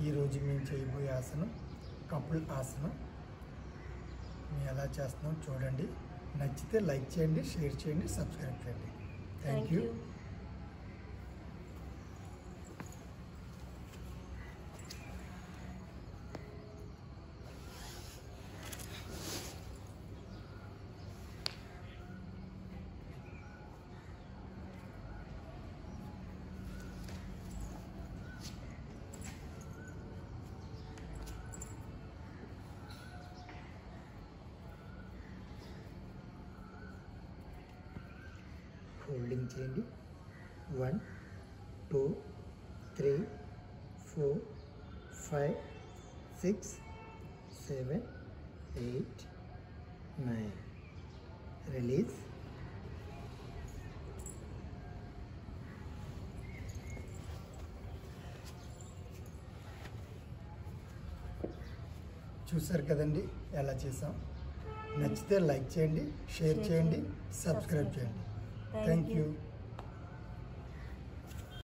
ఈరోజు మేము చేయబోయే ఆసనం కపుల్ ఆసనం. మేము ఎలా చేస్తున్నాం చూడండి. నచ్చితే లైక్ చేయండి, షేర్ చేయండి, సబ్స్క్రైబ్ చేయండి. Thank you. హోల్డింగ్ చేయండి. 1 2 3 4 5 6 7 8 9. రిలీజ్. చూసారు కదండి ఎలా చేసాం. నచ్చితే లైక్ చేయండి, షేర్ చేయండి, సబ్స్క్రైబ్ చేయండి. Thank you.